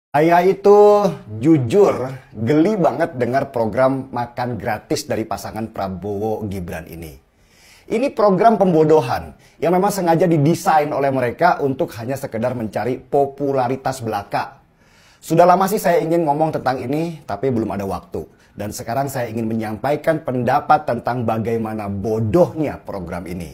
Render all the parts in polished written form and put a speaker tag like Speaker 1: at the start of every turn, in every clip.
Speaker 1: Saya itu jujur geli banget dengar program makan gratis dari pasangan Prabowo Gibran ini. Ini program pembodohan yang memang sengaja didesain oleh mereka untuk hanya sekedar mencari popularitas belaka. Sudah lama sih saya ingin ngomong tentang ini, tapi belum ada waktu. Dan sekarang saya ingin menyampaikan pendapat tentang bagaimana bodohnya program ini.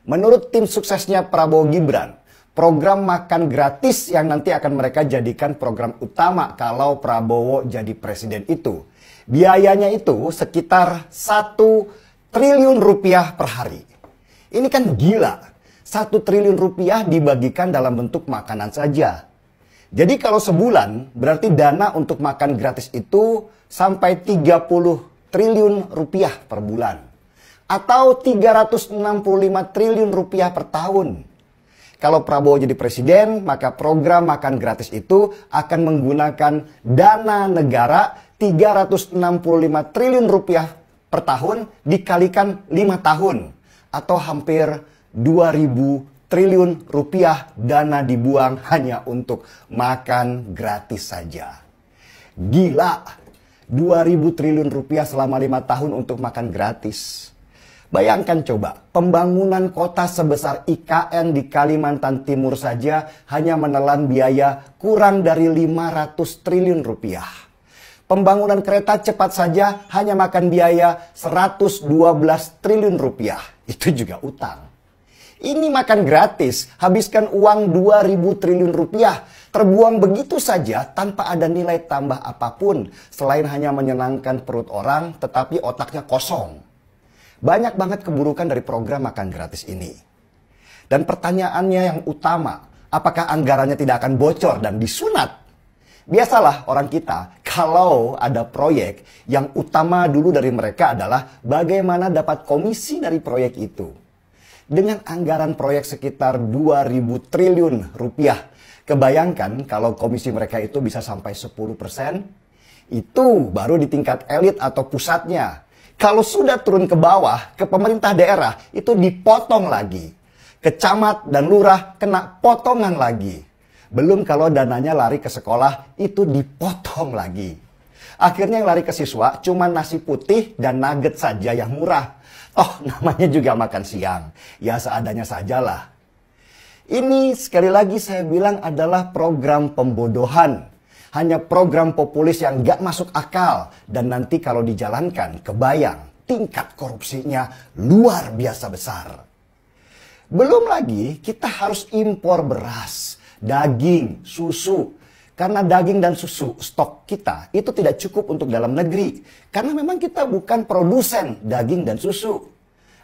Speaker 1: Menurut tim suksesnya Prabowo Gibran, program makan gratis yang nanti akan mereka jadikan program utama kalau Prabowo jadi presiden itu, biayanya itu sekitar 1 triliun rupiah per hari. Ini kan gila, 1 triliun rupiah dibagikan dalam bentuk makanan saja. Jadi kalau sebulan berarti dana untuk makan gratis itu sampai 30 triliun rupiah per bulan. Atau 365 triliun rupiah per tahun. Kalau Prabowo jadi presiden, maka program makan gratis itu akan menggunakan dana negara 365 triliun rupiah per tahun dikalikan 5 tahun. Atau hampir 2.000 triliun rupiah dana dibuang hanya untuk makan gratis saja. Gila, 2.000 triliun rupiah selama 5 tahun untuk makan gratis. Bayangkan coba, pembangunan kota sebesar IKN di Kalimantan Timur saja hanya menelan biaya kurang dari 500 triliun rupiah. Pembangunan kereta cepat saja hanya makan biaya 112 triliun rupiah. Itu juga utang. Ini makan gratis, habiskan uang 2.000 triliun rupiah. Terbuang begitu saja tanpa ada nilai tambah apapun. Selain hanya menyenangkan perut orang, tetapi otaknya kosong. Banyak banget keburukan dari program makan gratis ini. Dan pertanyaannya yang utama, apakah anggarannya tidak akan bocor dan disunat? Biasalah orang kita, kalau ada proyek, yang utama dulu dari mereka adalah bagaimana dapat komisi dari proyek itu. Dengan anggaran proyek sekitar 2.000 triliun rupiah, kebayangkan kalau komisi mereka itu bisa sampai 10%, itu baru di tingkat elit atau pusatnya. Kalau sudah turun ke bawah, ke pemerintah daerah, itu dipotong lagi. Ke camat dan lurah kena potongan lagi. Belum kalau dananya lari ke sekolah, itu dipotong lagi. Akhirnya yang lari ke siswa cuma nasi putih dan nugget saja yang murah. Oh, namanya juga makan siang. Ya seadanya sajalah. Ini sekali lagi saya bilang adalah program pembodohan. Hanya program populis yang gak masuk akal. Dan nanti kalau dijalankan, kebayang tingkat korupsinya luar biasa besar. Belum lagi kita harus impor beras, daging, susu. Karena daging dan susu stok kita itu tidak cukup untuk dalam negeri. Karena memang kita bukan produsen daging dan susu.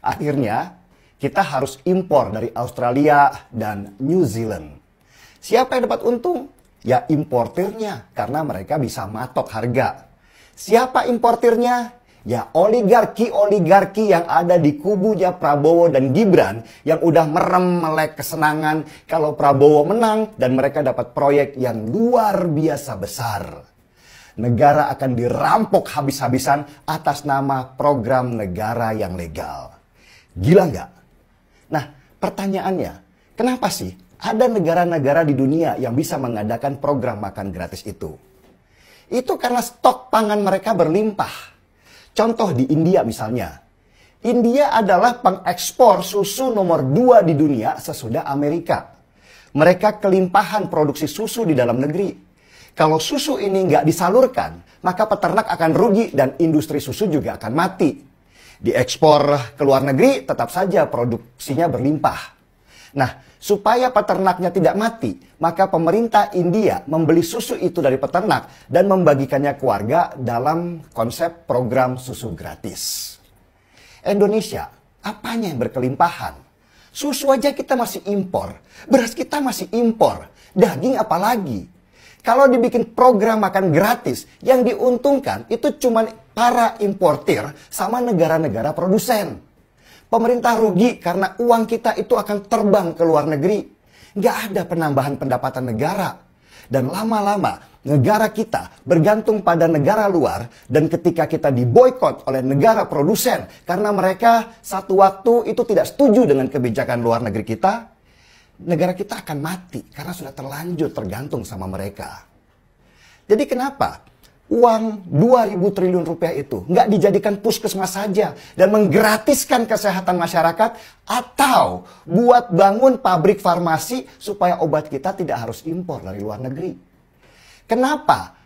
Speaker 1: Akhirnya kita harus impor dari Australia dan New Zealand. Siapa yang dapat untung? Ya importirnya, karena mereka bisa matok harga. Siapa importirnya? Ya oligarki-oligarki yang ada di kubunya Prabowo dan Gibran yang udah merem melek kesenangan kalau Prabowo menang dan mereka dapat proyek yang luar biasa besar. Negara akan dirampok habis-habisan atas nama program negara yang legal. Gila nggak? Nah, pertanyaannya, kenapa sih ada negara-negara di dunia yang bisa mengadakan program makan gratis itu? Itu karena stok pangan mereka berlimpah. Contoh di India misalnya. India adalah pengekspor susu nomor 2 di dunia sesudah Amerika. Mereka kelimpahan produksi susu di dalam negeri. Kalau susu ini nggak disalurkan, maka peternak akan rugi dan industri susu juga akan mati. Diekspor ke luar negeri, tetap saja produksinya berlimpah. Nah, supaya peternaknya tidak mati, maka pemerintah India membeli susu itu dari peternak dan membagikannya ke warga dalam konsep program susu gratis. Indonesia, apanya yang berkelimpahan? Susu aja kita masih impor, beras kita masih impor, daging apalagi. Kalau dibikin program makan gratis, yang diuntungkan itu cuma para importir sama negara-negara produsen. Pemerintah rugi karena uang kita itu akan terbang ke luar negeri. Nggak ada penambahan pendapatan negara. Dan lama-lama negara kita bergantung pada negara luar. Dan ketika kita diboikot oleh negara produsen karena mereka satu waktu itu tidak setuju dengan kebijakan luar negeri kita, negara kita akan mati karena sudah terlanjur tergantung sama mereka. Jadi kenapa uang 2.000 triliun rupiah itu nggak dijadikan puskesmas saja dan menggratiskan kesehatan masyarakat, atau buat bangun pabrik farmasi supaya obat kita tidak harus impor dari luar negeri? Kenapa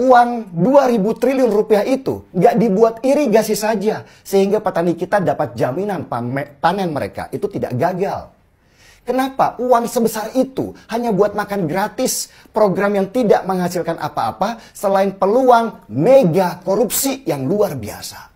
Speaker 1: uang 2.000 triliun rupiah itu nggak dibuat irigasi saja sehingga petani kita dapat jaminan panen mereka itu tidak gagal? Kenapa uang sebesar itu hanya buat makan gratis, program yang tidak menghasilkan apa-apa selain peluang mega korupsi yang luar biasa?